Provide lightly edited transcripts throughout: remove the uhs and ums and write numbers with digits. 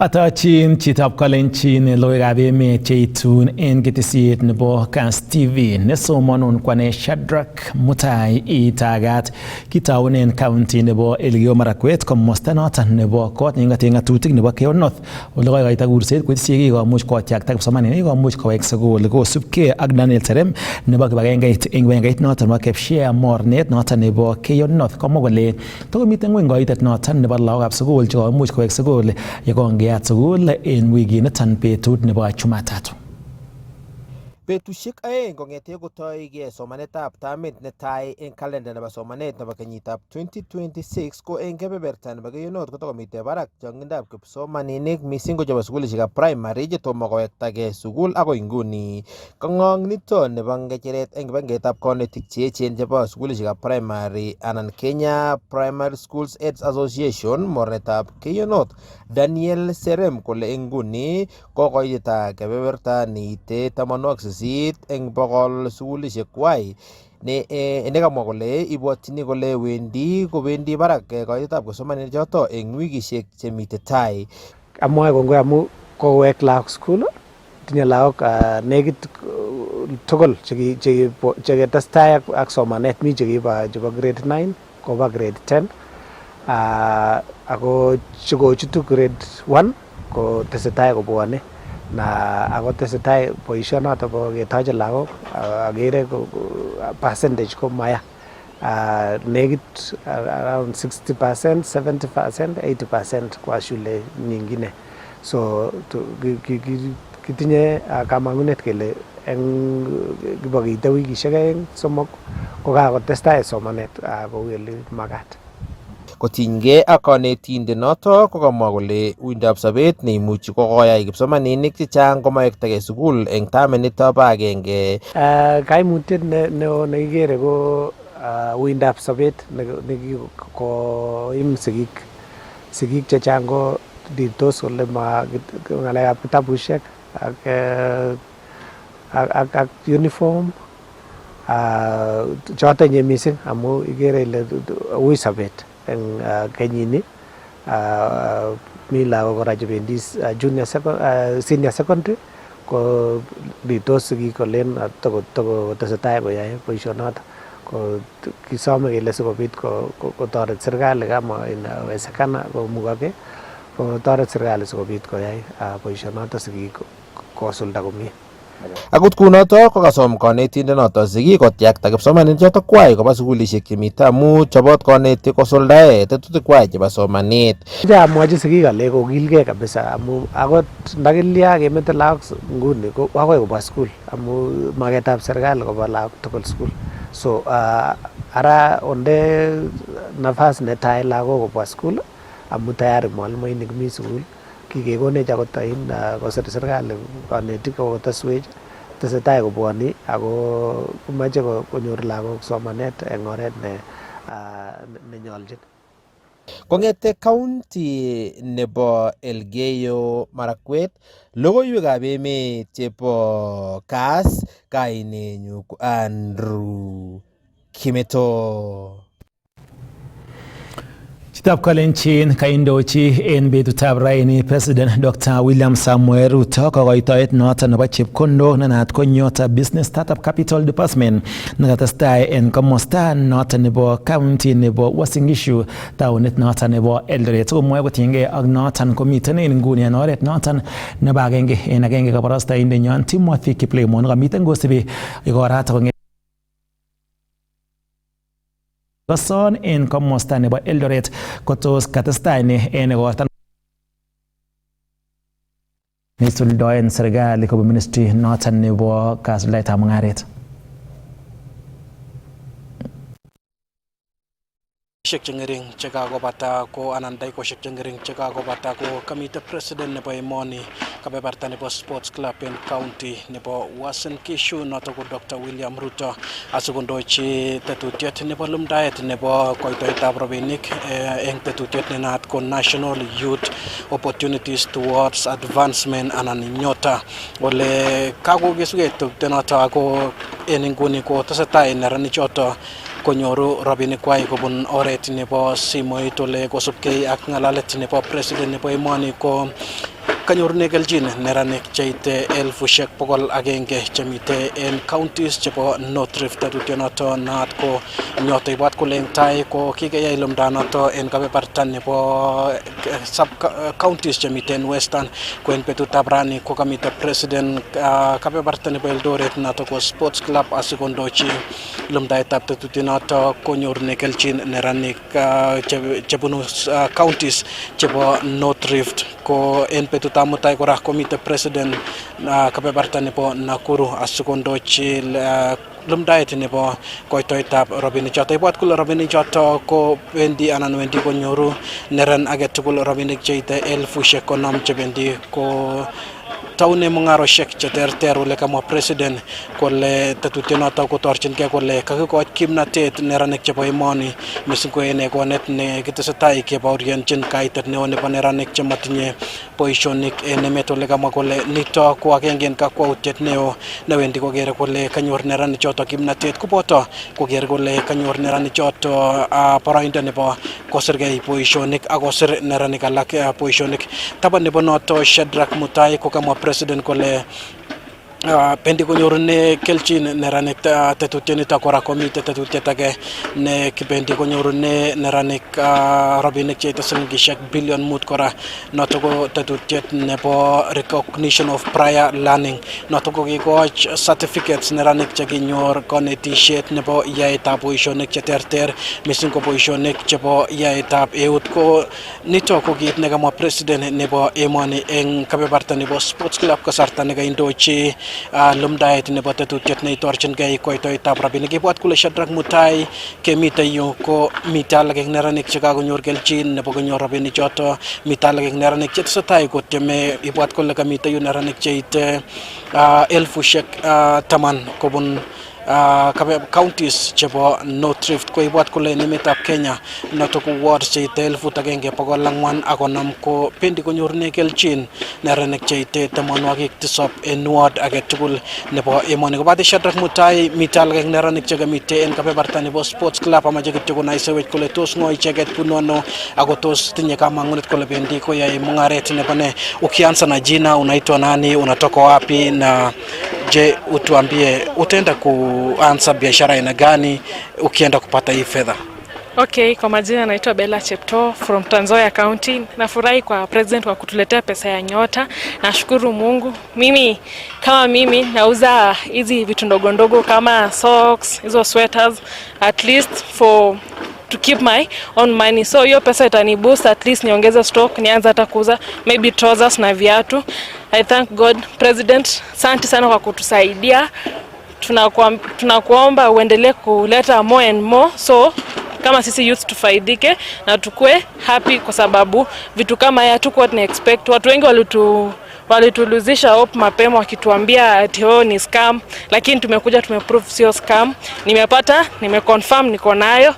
Atachin chitab Kalenjin logoiwekab emet cheitun en ketesiet nebo Kass TV nesomonun kwane Shadrack Mutai Itagat kitaunen county nebo Elgeyo Marakwet komosta noton nebo kot neking'oten ng'atutik nebo Keyo North ole koikoita kurset koityi kikomuch kotyakta kipsomaninik komuch kowek sukul kosubkei ak Daniel Terem nebo kibagengeit noton nebo Kepshea mornet noton nebo Keyo North komwa kole tokomiten ngweny koitet noton nebo lagokab sukul chekomuch kowek sukul yekonge sukul en wikiniton betut nebo Jumatatu. Betusiek aeng kong'ete kotoige somanetab tamit netai en kalenda nebo somanet nebo kenyitab 2026 ko en kebeberta nebo Keyo North kotokomiten barak chong'indab kipsomaninik missing ko chebo sukulishekab primary chetomo kowektagei sukul agoi nguni. Kong'ong nito nebo ng'echeret en kibagengeitab konetik cheechen chebo sukulishekab primary anan Kenya Primary Schools Aids Association mornetab Keyo North Daniel Serem kole en nguni kokoitita kebeberta neite 80% eng bogol sukulishek kwai nekamwa kole ibwotyini kole kobendi barak koitetab kipsomaninik choto eng wikishek chemite tai. Amwae kongoi amu kowek lagok sukul, tinye lagok nekit tugul cheketestai ak somanet, mi chebo grade 9 koba grade 10 ako chekochutu grade 1 ko tesetai kobwone na ako tesetai boisionoto bo ketoche lagok agere percentage ko maya nekit around 60%, 70%, 80% kwa shule nyingine. So kitinye kamang'unet kele eng kibokeite wikishek aeng somok ko kakotestai somanet kou ele makat. Kotinygei ak kanetindet noto kokamwa kole uindab sobet neimuchi kokoyai kipsomaninik chechang komawektagei sukul eng tamit nito bo agenge. Kaimutiet neo nekikere ko uindab sobet nekikoim sigik chechang ko dirtos kole ng'alekab kitabushek ak uniform choto nye missing amu ikere ile ui sobet eng kenyini. Mi lagok kora chebendi senior secondary ko dirtos sigik kolen tesetai koyae boisionoto. Kisome kele sikobit kotoret serikali kama inawezekana komukake kotoret serikali sikobit koyai boisionoto sigik kosulda komie. Akot kunoto kokasom kanetindet noto sigik kotyakta kipsomaninik choto kwai koba sukulishek chemite amu chobot konetik kosuldae tetutik kwai chebo somanet. Amwachi sigik ale kokilgei kabisa amu akot ndakilya kemete lagok nguni ko akoi koba sukul amu maketab serikali koba lagok tugul sukul. So ara onde nafas netai lagok kobwa sukul amu tayari mwalimuinik mi sukul. Kikekonech akot kosir serikali kanetik kokoteswech tesetai kobwoni ako komache konyor lagok somanet eng oret nenyolchin. Kong'ete county nebo Elgeyo Marakwet, logoiwekab emet chebo Kass, kainenyu ko Andrew Kimeto. Chitab Kalenjin kaindochi en betutab raini President Dr. William Samoei Ruto kokoitoet noton nebo chepkondok nenaat ko Nyota Business Startup Capital Department nekatestai en komosta noton nebo county nebo Uasin Gishu taonit noton nebo Eldoret. Komwoe kotiengei ak noton komiten en nguni en oret noton nebo agenge en agenge kabarastaindenyon Timothy Kiplemo nekamiten kosibi igoraton Koson en komosta nebo Eldoret kotos katestai ne en igorta nesuldoen serikali kobun ministry noton nebo kasuldaetab mung'aret. Chengering chekakobata ko anan daikoshek chengering chekakobata ko kamite president nebo emoni kebeberta nebo sports club en county nebo Uasin Gishu noto ko Dr. William Ruto asikondochi tetutiet nebo lumdaet nebo koitoetab rabinik en tetutiet nenaat ko National Youth Opportunities Towards Advancement anan Nyota ole kakokesugei tetutiet noto ako en inguni ko tesetai neranik choto konyoru rabinik kwai kobun oret nebo simoit ole kosubkei ak ng'alalet nebo president nebo emoni ko kanyorune keljin neranik cheite 1,100 chemite en counties chebo North Rift. Tetutionoto naat ko nyoto ibwat kole eng tai ko kikeyai lumdanoto en kebeberta nebo sub counties chemite en Western. Ko en betutab rani ko kamite president kebeberta nebo Eldoret nato ko Sports Club asikondochi lumdaetab tetutionoto konyorune keljin neranik chebunu counties chebo North Rift. Ko en betutab mutai kora komite president kebeberta nebo Nakuru asikondochi lumdaet nebo koitoetab rabinik choto. Ibwat kole rabinik choto ko wendi konyoru neran age tugul rabinik cheite 50,000 chebendi ko taune mungaroshek cheterter. Ole kamwa president kole tetutionoto kotorchingei kole kakikoch kimnatet neranik chebo emoni mising ko en egonet ne kitesetai kebaorionjin kaitet neo nebo neranik chematinye boisionik en emet. Ole kamwa kole nito ko agenge en kakwautiet neo newendi kokere kole kanyor neranik choto kimnatet, koboto kokere kole kanyor neranik choto boroindo nebo kosirgei boisionik ak kosir neranik alak boisionik. Taban nebo noto Shadrack Mutai ko kamwa president kole pendi konyorune keljin neranik tetutiet kora komite tetutiet age ne kibendi konyorune neranik rabinik cheite silingishek billion 5 kora. Noto ko tetutiet nebo recognition of prior learning. Noto ko kikoch certificates neranik chekinyor konetisiet nebo yaetab boisionik cheterter mising ko boisionik chebo yaetab eut. Ko nito ko kit nekamwa president nebo emoni eng kebeberta nebo Sports Club kasarta nekaindochi lumdaet nebo tetutiet neitorchingei koitoetab rabinik. Ibwat kole Shadrack Mutai kemite yu ko mite alak eng neranik chekakonyor keljin nebo konyor rabinik choto, mite alak eng neranik chetesetai kotieme. Ibwat kole kamite yu neranik cheite 10,000 kobun counties chebo North Rift. Ko ibwat kole en emetab Kenya noto ko wards cheite 1,450 ko pendi konyorune keljin neranik cheite 87 en ward age tugul nebo emoni. Kobate Shadrack Mutai mite alak eng neranik chekamite en kebeberta nebo Sports Club amache kityo konaisewech kole tos ngo icheket bunu ano ako tos tinye kamang'unet kole bendi koyae mung'aret nebo ne. Ukianza na jina, unaitwa nani, unatoka wapi, na je utuambie utaenda kuanza biashara aina gani ukienda kupata hii fedha? Okay, kwa majina naitwa Bella Chepto from Trans Nzoia County. Nafurahi kwa president kwa kutuletea pesa ya nyota. Nashukuru Mungu. Mimi nauza hizi vitu ndogo ndogo kama socks, hizo sweaters, at least to keep my own money. So hiyo pesa itani boost, at least niongeze stock, nianze hata kuuza maybe trousers na viatu. I thank God president, asante sana kwa kutusaidia. Tunakuomba uendelee kuleta more and more, so kama sisi youth tufaidike na tukue happy, kwa sababu vitu kama haya tuko tuna expect. Watu wengi walituluzisha hope mapema wakituambia ati ni scam, lakini tumekuja tumeprove sio scam. Nimeconfirm niko nayo.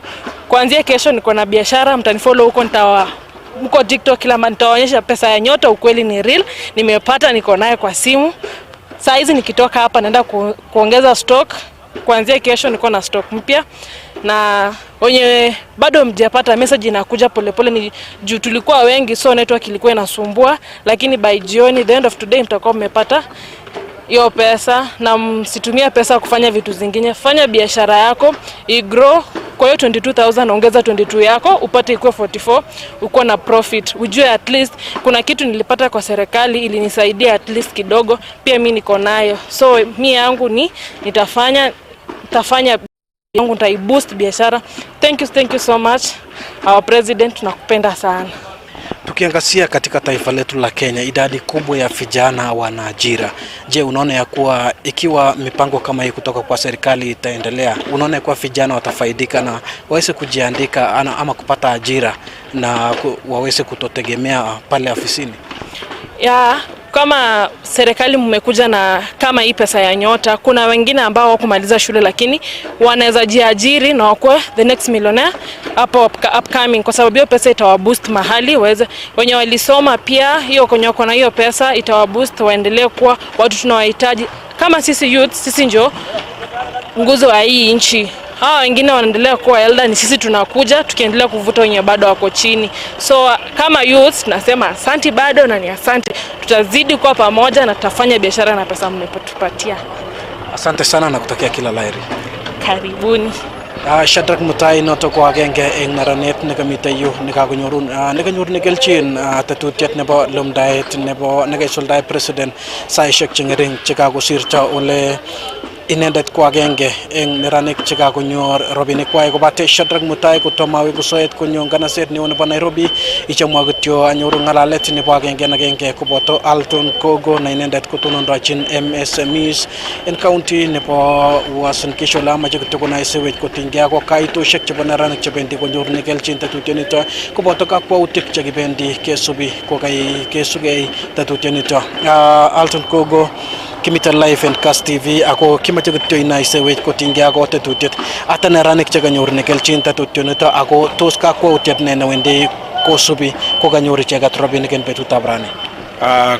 Kuanzia kesho niko na biashara, mtanifollow huko, mko TikTok kila mara nitaonyesha pesa ya nyota, ukweli ni real. Nimepata, niko nayo kwa simu. Saa hizi nikitoka hapa naenda kuongeza stock. Kuanzia kesho niko na stock mpya, na wenye bado mjapata message inakuja polepole, ni juu tulikuwa wengi so network ilikuwa inasumbua, lakini by jioni the end of today mtakuwa mmepata hiyo pesa. Na msitumia pesa kufanya vitu zingine, fanya biashara yako igrow. Kwa hiyo 22,000 ongeza 22 yako upate ikuwe 44, uko na profit. Ujue at least kuna kitu nilipata kwa serikali ilinisaidia at least kidogo, pia mimi niko nayo. So mimi yangu ni nitafanya yangu, nitaiboost biashara. Thank you so much our president, tunakupenda sana. Tukiangazia katika taifa letu la Kenya, idadi kubwa ya vijana wana ajira. Je, unaona ya kuwa ikiwa mipango kama hii kutoka kwa serikali itaendelea, unaona ya kuwa vijana watafaidika na waweze kujiandika ama kupata ajira na waweze kutotegemea pale ofisini? Kama serikali mmekuja na kama hii pesa ya nyota, kuna wengine ambao hawakumaliza shule lakini wanaweza jiajiri na wakuwe the next millionaire hapo upcoming, kwa sababu hiyo pesa itawaboost mahali wenye walisoma. Pia hiyo konyoko na hiyo pesa itawaboost waendelee kuwa watu tunawahitaji. Kama sisi youth, sisi ndio nguzo wa hii nchi. Hawa wengine wanaendelea kuwa elder, ni sisi tunakuja tukiendelea kuvuta wenye bado wako chini. So kama youth nasema asante bado na ni asante. Tutazidi kuwa pamoja na tutafanya biashara na pesa mnapotupatia. Asante sana na kutakia kila laheri. Karibuni. Shadrack Mutai noto ko agenge eng neranet nekamite yu nekanyor nekelchin tetutiet nebo lumdaet nebo nekaisuldae president saishek chengering chekakosirto ole inendet ko agenge eng neranik chekakonyor robinik kwai kobate Shadrack Mutai kotomawe kusoet konyo nganaset neo nebo Nairobi ichamwa kityo anyoru ngalalet nebo agenge koboto Alton Kogo na inendet kotonondochin MSMEs en county nebo Uasin Gishu la mache kityo konai sewech kotinygei ak kaitoshek chebo neranik chebendi konyor nekelchin tetutienito koboto kakwautik chekibendi kesubi kokai kesugei tetutienito. Alton Kogo kimite live and cast TV ako kimache kityo inai sewech kotinygei ak tetutiet ata neranik chekanyor nekelchin tetutienito ako tos kakwautiet ne newendi kosubi kokanyor icheget robinik en betutab rani.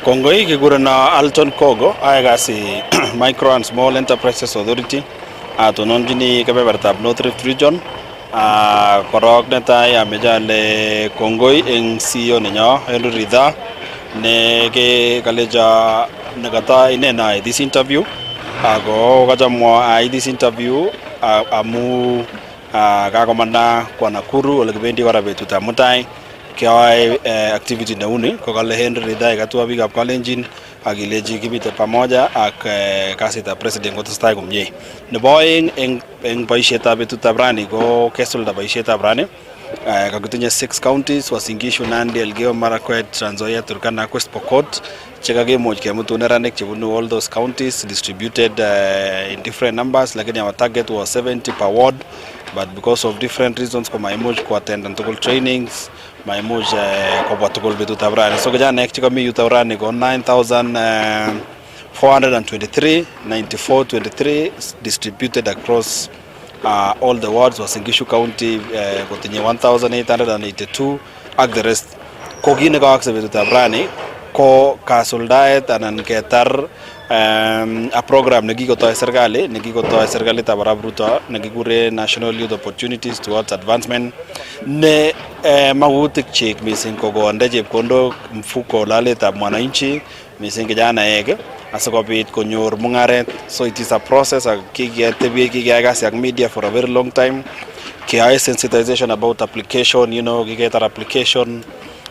Kongoi kigurena Alton Kogo ae kasi Micro and Small Enterprises Authority atononjini kebebertab North Rift Region. Korok netai amejale kongoi eng CEO nenyo Henry Ridha ne ke kaleja nakata inena this interview ako kachamwa this interview amu kakomanda kwa Nakuru ole kibendi kora betutab mutai kiyoe activity neuni kokale Henry Ridha katua biikab Kalenjin akileji kibite pamoja ak kasitab president kotestai komie. Nebo oeng eng boisietab betutab rani ko kesulda boisietab rani kakitinye 6 counties Uasin Gishu, Nandi, Elgeyo Marakwet, Trans Nzoia, Turkana, West Pokot chekakemuch kemutu neranik chebunu all those counties distributed in different numbers, lakini our target was 70 per ward, but because of different reasons komaimuch kuattend tugul trainings maimuch kobwa tugul betutab rani. So kijana chekami yutab rani ko 9,423 9423 distributed across all the wards. Uasin Gishu County kotinye 1,882 ak the rest. Ko kit nekaakse betutab rani ko kasuldaet anan ketar a program nekikotoi serikalitab Arap Ruto nekikure National Youth Opportunities Towards Advancement ne magutik chik mising ko konde chepkondok mfuko laletab mwananchi mising kijanaek asikobit konyor mungaret. So it is a process kikeyai kasi ak media for a very long time. Kiyae sensitization about application, kiketar application.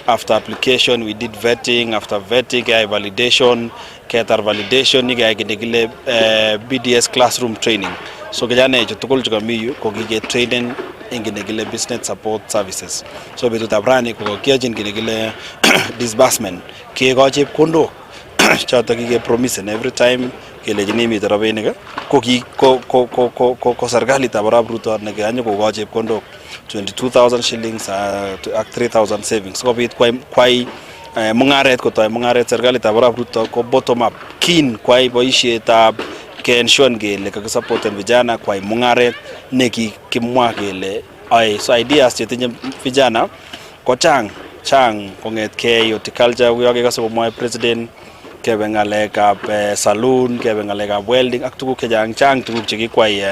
After application, we did vetting. After vetting, validation. Ketar validation, nikile BDS classroom training. So kijana tukul chukamiyu kokike training ingine business support services. So betutab rani kokiachin kinegile disbursement. Kieko chepkondok choto kike promise every time kelejini mite rabinik ko serikalitab Arap Ruto nekanyo kokoch chepkondok 22,000 shillings ak 3,000 savings. Kopit kwai mungaret kotoi mungaret serikalitab Arap Ruto ko bottom up keen kwai boisietab ke-ensure kele kakisupporten vijana kwai mungaret nekikimwa kele so ideas chetinye vijana ko chang kongetkei horticulture kuyokekase komwoe president kebe ngalekab saloon kebe ngalekab welding ak tuguk chang tuguk chekikwai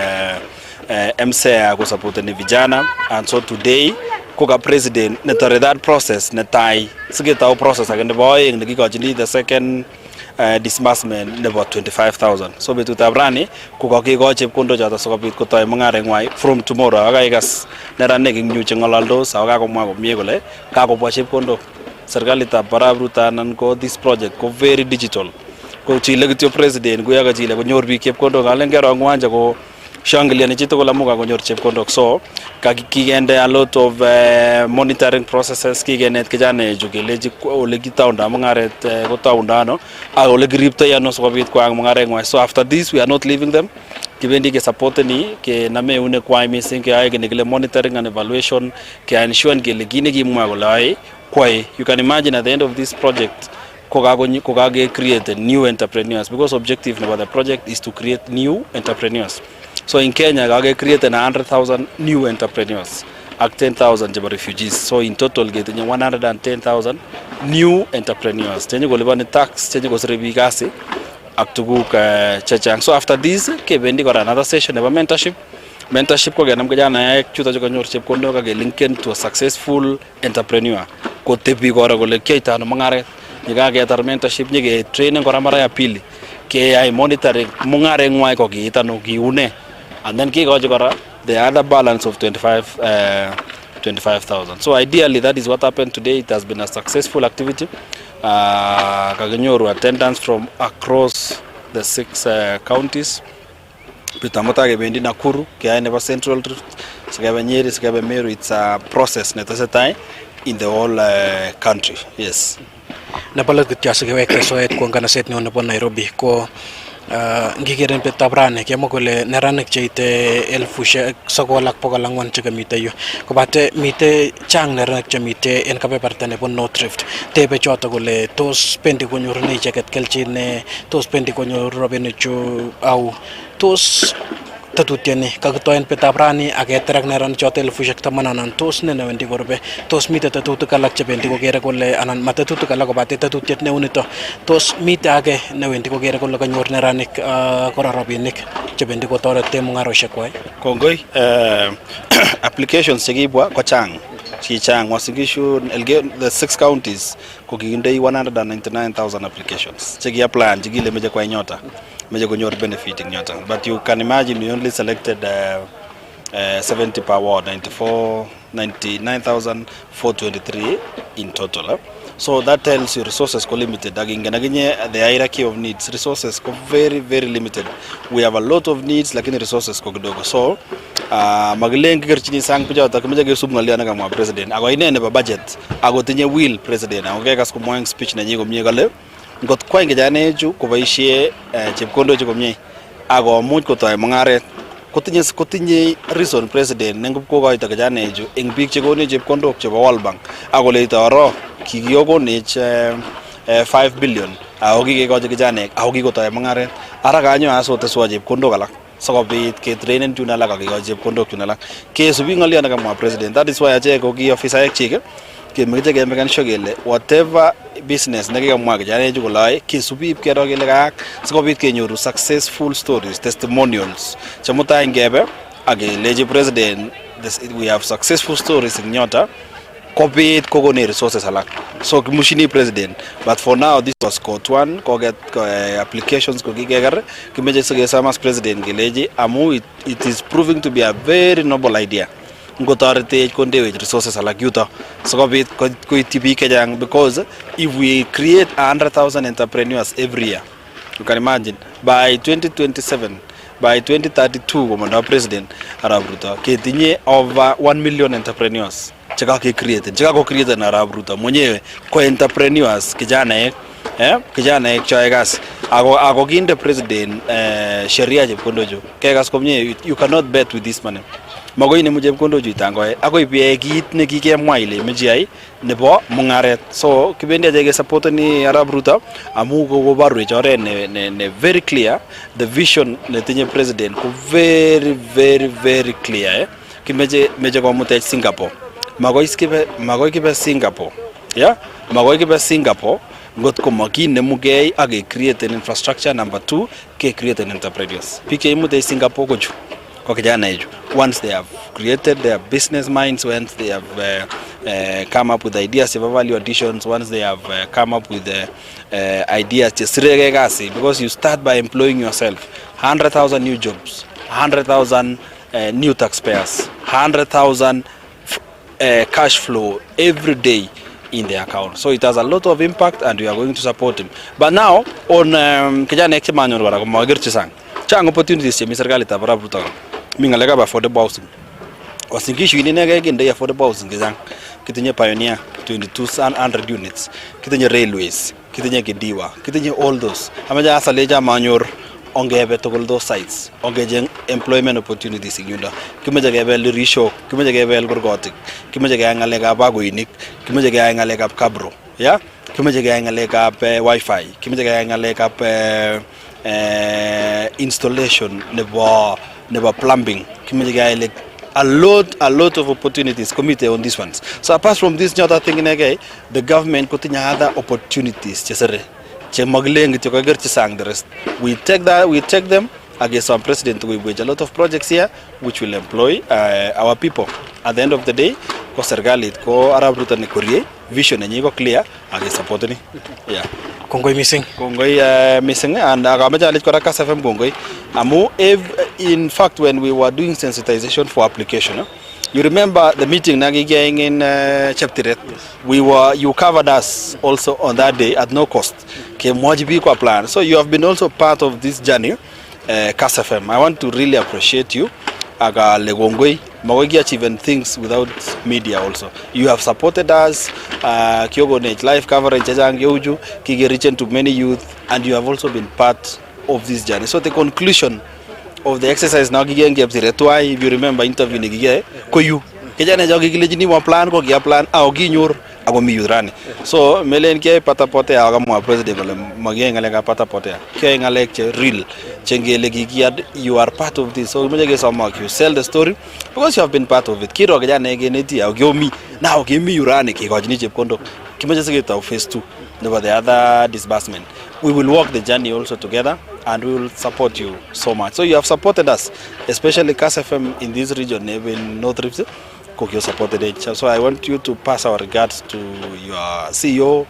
MCA kusupporteni vijana. And so today koka president netore that process netai siketau process age nebo oeng nekikochini the second disbursement nebo 25,000. So betutab rani kokakikoch chepkondok choto sikobit kotoi mungarengwai from tomorrow. Akaikas neranik ing nyu chengololdos ako kakomwa komie kole kakobwa chepkondok. Serikalitab Arap Ruto anan ko this project ko very digital. Ko chile kityo president kuyaka chile konyor biik chepkondok alen kero ngwanja ko shangiliani chitugul amu kakonyor chepkondok. So kikende a lot of monitoring processes kikenet kijanechu kelechi ole kitaunda mungaret kotaunda ano ak ole kiriptoi ano sikobit kwang mungarengwai. So after this we are not leaving them. Kibendi ke supporteni ke name une kwai mising ke ae kile monitoring and evaluation ke ensure kele kine kimwa kole ai kwai. You can imagine at the end of this project kokage create new entrepreneurs because objective about the project is to create new entrepreneurs. So in Kenya kage create 100,000 new entrepreneurs ak 10,000 jeba refugees. So in total getinye 110,000 new entrepreneurs chenye kolipani tax chenye kosire biik kasi ak tuguk chechang. So after this kebendi kora another session nebo mentorship Mentorship ko kenam kijanaek chuto chu kanyor chepkondok ak linken to a successful entrepreneur. Ko tebi kora kole kiyaita ano mungaret. Yekaketar mentorship nyike training kora mara ya pili. Keyai monitoring mungaret ngwai ko kiit ano kiune. And then kikochi kora the other balance of 25,000. So ideally that is what happened today. It has been a successful activity. Kakinyoru attendance from across the 6 counties. Pitamota kebendi Nakuru, kaya nebo Central Rift, sikebe Nyeri, sikebe Meru. It's a process netesetai in the whole country. Yes. Napalat kitya sikewek soet ko nganaset nyo nebo Nairobi ko ngikeren betab rani kemwa kole neranik cheite 9,400 chekamite yu kobate mite chang neranik chemite en kebeberta nebo North Rift tebe choto kole tos pendi konyorune icheket kelchin tos pendi konyoru robinichu au tos tatutiani kakitoen betab rani ak keterak neranik choto 10,000 anan tos ne newendi korube tos mite tatutik alak chebendi kokere kole anan matatutik alak kobate tatutiet neunito tos mite age newendi kokere kole kanyor neranik kora robinik chebendi kotorete mungaroshek kwai Kongoi applications chekibwa ko chang chichang Wasingishu the 6 counties ko kikindei 199,000 applications chekiapply chekile meje kwa nyota meje konyor benefiting nyota but you can imagine we only selected 70 per ward 99,423 in total so that tells you resources are limited the hierarchy of needs resources are very very limited we have a lot of needs lakini resources ko kidogo so magileng kigerchini sang pija takemeje kesub ngalia na kama president ako inene ba budget ako tinye will president ako kekas ko moing speech na nyi komie kale ngot kwa ngejane ju koboisie chepkondo ju komie ako much kotoy mungaret kotinye reason president nengup ko koito kejane ju eng biik chekoni chepkondok chebo World Bank ako leitoro kikiyokonech 5 billion ako kikekochi kijanek ako kikotoy mungaret ara kanyo asote swa chepkondok alak sikobit ketrainen tun alak ak kikochi chepkondok tun alak kesubi ngolyo nekamwa president that is why achek ko ki officer chik kemeche kemeken sure kele whatever business nekikamwa kijanechu koloe kesubi kero kele kaak sikobit kenyoru successful stories testimonials chemutai ngebe ak kelechi president we have successful stories ing nyota kobit kokone resources alak so kimushini president but for now this was court one ko get applications ko kigeger kimeje sigesamas president kelechi amu it is proving to be a very noble idea ngotorete kondewe resources alak yuto sikobit koiti biik chechang because if we create 100,000 entrepreneurs every year you can imagine by 2027 by 2032 komanda president Arap Ruto ketinye over 1 million entrepreneurs chaka create na Arap Ruto mwenyewe ko entrepreneurs kijanaek choe gas ako kinde president sheria chepkondojo kegas komye you cannot bet with this money magoi ne muje chepkondojo itangoe akoi pie kit ne kikemwa ile meji nebo mungaret so kibendi aje support ni Arap Ruto amu ko baru chore ne very clear the vision ne tinye president ko very very very clear kimeje ko mutech Singapore magoi kibe Singapore magoi kibe Singapore ngot ko makin nemugei age create an infrastructure number 2 ke create an entrepreneurs pike imute Singapore ko kijana eju once they have created their business minds once they have come up with ideas of value additions once they have come up with ideas chesirege kasi because you start by employing yourself 100,000 new jobs 100,000 new taxpayers 100,000 cash flow every day in the account so it has a lot of impact and we are going to support him but now on kijana ekimanyor wala ko magerchi sang chang opportunities che serikali tabara Ruto mingalega ba affordable housing Wasingishu inene kende affordable housing kijang kitinye Pioneer 2200 units kitinye railways kitinye Kidiwa kitinye all those amaja asaleja manyor ongebe togol those sites ongeje employment opportunities inyunda kimeje gebel risho kimeje gebel gorgotik kimeje ge ngaleka bagoinik kimeje ge ngaleka kabro kimeje ge ngaleka wifi kimeje ge ngaleka installation nebo plumbing kimeje ge a lot of opportunities committed on these ones so apart from this other thing the government continue other opportunities chesere che magleng to kagerchi sang the rest we take them against some president we wage a lot of projects here which will employ our people. At the end of the day, ko serikali ko Arap Ruto ni kurie vision yenye iko clear age support ni. Yeah. Kongoi missing. Kongoi missing and akamaja alit kora Kass FM kongoi. Amu in fact when we were doing sensitization for application, you remember the meeting nagigang in Cheptiret. Yes. You covered us also on that day at no cost. Ke mwajibi kwa plan. So you have been also part of this journey. Kass FM. I want to really appreciate you. Aga legongoi mawagi achieving things without media also. You have supported us. Kyogo Net live coverage jang yoju kige reaching to many youth, and you have also been part of this journey. So the conclusion of the exercise now gigen Cheptiret, if you remember interview ni gige ko you kejana jogi gilejini wa plan ko gia plan au ginyur ago mi yudrani. So melen ke patapote aga mo president bale mageng ale ga patapote ke ngale che real chengele gigiad. You are part of this, so mejege samak you sell the story because you have been part of it. Kiro kejana geneti au gyomi now give me yurani ke gojini chepkondo kimeje segeta phase 2 never the other disbursement. We will walk the journey also together and we will support you so much. So you have supported us, especially Kass FM in this region, even North Rift. You supported it. So I want you to pass our regards to your CEO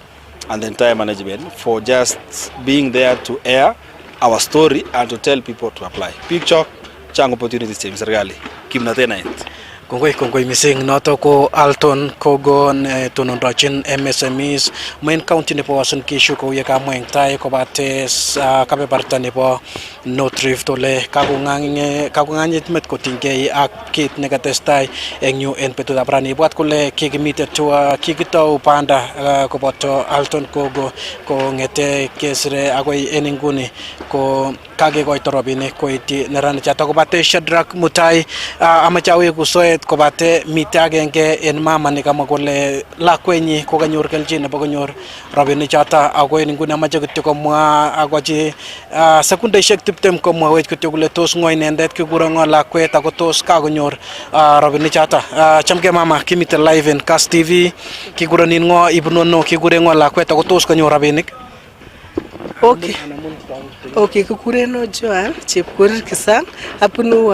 and the entire management for just being there to air our story and to tell people to apply. Picture, chang opportunities team serikali. Kimnatena it. Kongoi missing noto ko Alton Kogon tunondochin MSMEs main county ni po Uasin Gishu ko yaka moeng tai ko bates kabebarta ni po North Rift ole kagungangit met ko tingkei akit negatestai engyu en petuda brani buat kule kigimite tua kigito panda ko boto Alton Kogo ko ngete kesre agoi eninguni ko kage ko itorobine ko iti nerane chata ko bate Shadrack Mutai amachawe kusoe ko bate mitagenge en mama ni kama kole la kwenyi ko ganyor keljin ba ganyor robini chata ago en nguna ma jagti ko mwa agoji sekunde shek tiptem ko mwa wet ko tugule tos ngoy nendet ki gurango la kweta ko tos ka ganyor robini chata chamke mama kimite live en Kass TV ki guranin ngo ibnono ki gurengo la kweta ko tos ganyor robinik. Okay, kukureno Joan Chepkorir Kisang apunu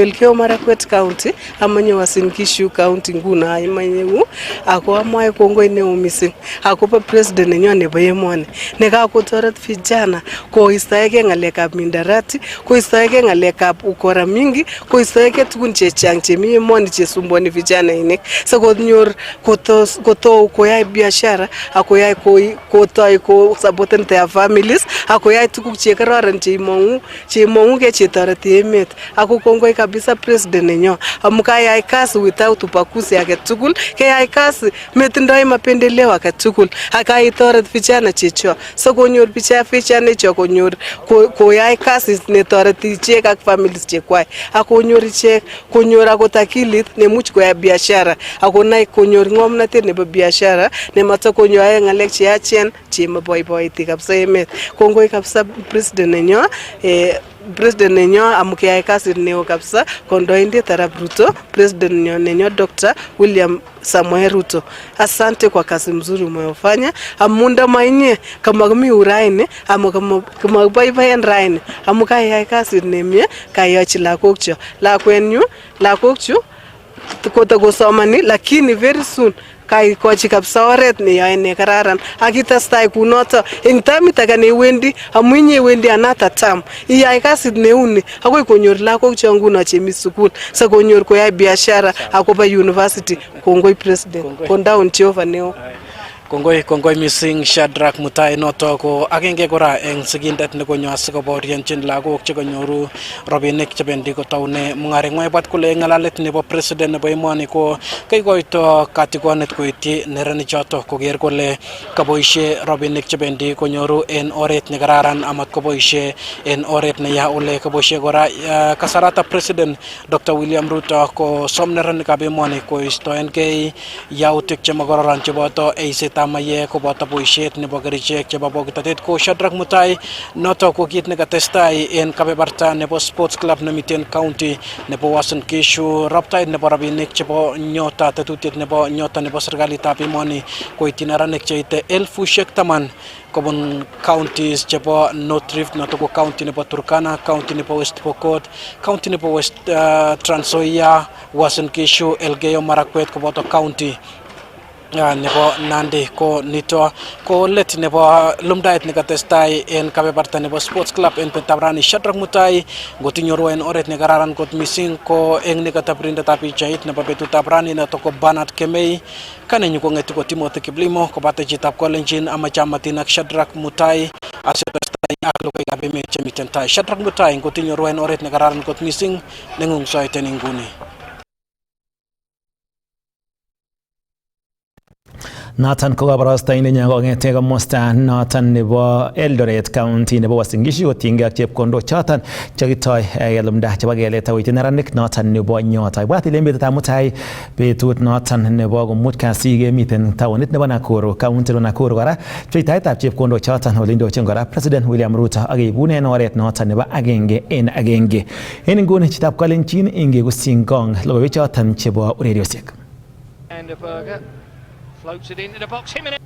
Elgeyo Marakwet County amanyo Uasin Gishu County nguna amanyo ako amoy kongoi ne missing akobo president nenyo nebo emoni nekakotoret vijana koistoege ngalekab mindarati koistoege ngalekab ukora mingi koistoege tugun chechang chemi emoni chesumboni vijana inik sikonyor koto koyai biashara akoyai kotoi ko supporten their families akoyai tuguk chekararan cheimongu ke chetoreti emet ako kongoi kabisa president nenyo amu kayai kazi without ubaguzi age tugul kayai kazi metindoi mapendeleo age tugul akaitoret vijana checho so konyor vijana checho konyor koyai kazi netoreti ichek ak families chekwai akonyor ichek konyor akot akilit nemuch koyai biashara akonai konyor ngomnatet nebo biashara nemato konyoe ngalek cheyachen chemaboiboiti kabisa emet kongoi kabisa president nenyo amukiai kazi neo kabisa kondoindet Arap Ruto president nenyo Dr. William Samoei Ruto. Asante kwa kazi mzuri umefanya amunda mainye kama kimi uraini amu kama baibaen raini amukai kazi nemie kayochi lakokchu kotokosomani lakini very soon kai kochi kabisa oret ne yae ne kararan akitestai kunoto eng tamit age ne wendi amunye wendi another term iyai kasit neuni akoi konyor lakok changuno chemi sukul sa konyor koyai biashara akoba university kongoi president kondown Jehova neo. Kongoi missing Shadrack Mutai noto ko agenge kora eng sigindet ne konyo asikoboryenchin lagok che konyoru robinik chebendi ko taune mungare ngwai bat kole ngalalet nebo president nebo emoni ko kaikoito katikonet koityi neranik choto koger kole kaboishe robinik chebendi konyoru en oret ne kararan amat koboishe en oret ne ya ole kaboishe kora kasarata president Dr. William Ruto ko som neranik ab emoni ko istoenkei yautik che makororon cheboto eiset baetab mayek koboto boisiet nebo kerichek chebo bokitotet ko Shadrack Mutai noto ko kit nekatestai en kebeberta nebo sports club nemiten county nebo Uasin Gishu. Raptait nebo rabinik chebo nyota tetutiet nebo nyota nebo serikalitab emoni koityi neranik cheite 10,000 kobun counties chebo North Rift, noto ko county nebo Turkana, county nebo West Pokot, county nebo West Trans Nzoia, Uasin Gishu, Elgeyo Marakwet koboto county nebo Nandi. Ko nito ko let nebo lumdaet nekatestai en kebeberta nebo sports club en betutab rani. Shadrack Mutai ngotinyoru en oret nekararan kot missing ko eng nekatapirindetab pichait nebo betutab rani noto ko Bernard Kemei, kanenyu kong'etu ko Timothy Kiplimo kobate chitab Kolenjin amachamatin ak Shadrack Mutai asetestai ak logoiwekab emet chemiten tai. Shadrack Mutai ngotinyoru en oret nekararan kot missing neng'ungsoit en inguni. Noton ko kabarastaindenyo kong'ete komosta noton nebo Eldoret County nebo Uasin Gishu kotiengei ak chepkondok choton chekitoi kelumda chebo keleta koityi neranik noton nebo nyota. Ibwat ile betutab mutai betut noton nebo komut kasi kemiten taonit nebo Nakuru, county nebo Nakuru kora pcheitaetab chepkondok choton olindochin kora President William Ruto ak keibunen oret noton nebo agenge en agenge. En inguni chitab Kolenjin ingekusyin gong logoiwek choton chebo ureriosiek. Floats it into the box. Jimenez.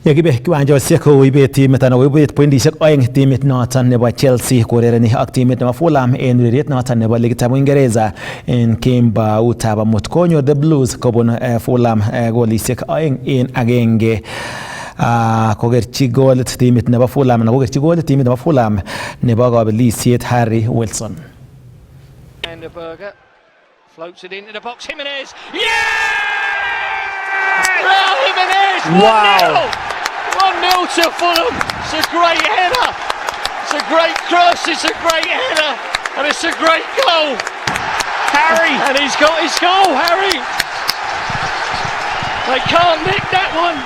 Yekibe kiwanjosiek koibet timit anan koibet pointisiek oeng timit noton nebo Chelsea kourereni ak timit nebo Fulham en ureriet noton nebo ligitab Uingereza en kemboutab amut. Konyor the Blues kobun Fulham golisiek 2-1. Kokerchi golit timit nebo Fulham anan kokerchi golit timit nebo Fulham nebo kabelisiet Harry Wilson. And the burger floats it into the box. Jimenez. Yes! Oh, Jimenez! 1-0! Wow. 1-0 to Fulham. It's a great header. It's a great cross. It's a great header. And it's a great goal. Harry. And he's got his goal, Harry. They can't nick that one.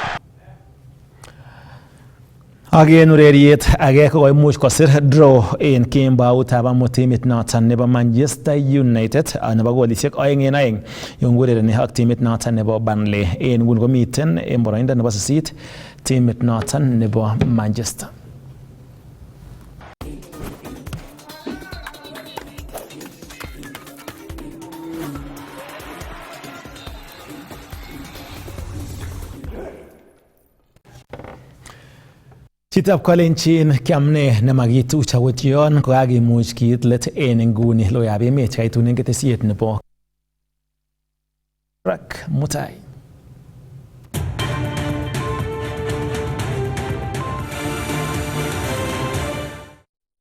Again ureriet age koimuch kosir draw en kemboutab amut timit noton nebo Manchester United nebo golisiek 2-2 yon urereni ak timit noton nebo Burnley. En nguni komiten en boroindo nebo 8 timit noton nebo Manchester. Chitab Kolenjin kiamne nemakituch akot yon kokakimuch kiit let en inguni logoiwekab emet kaitunen ketesiet nebo Shadrack Mutai.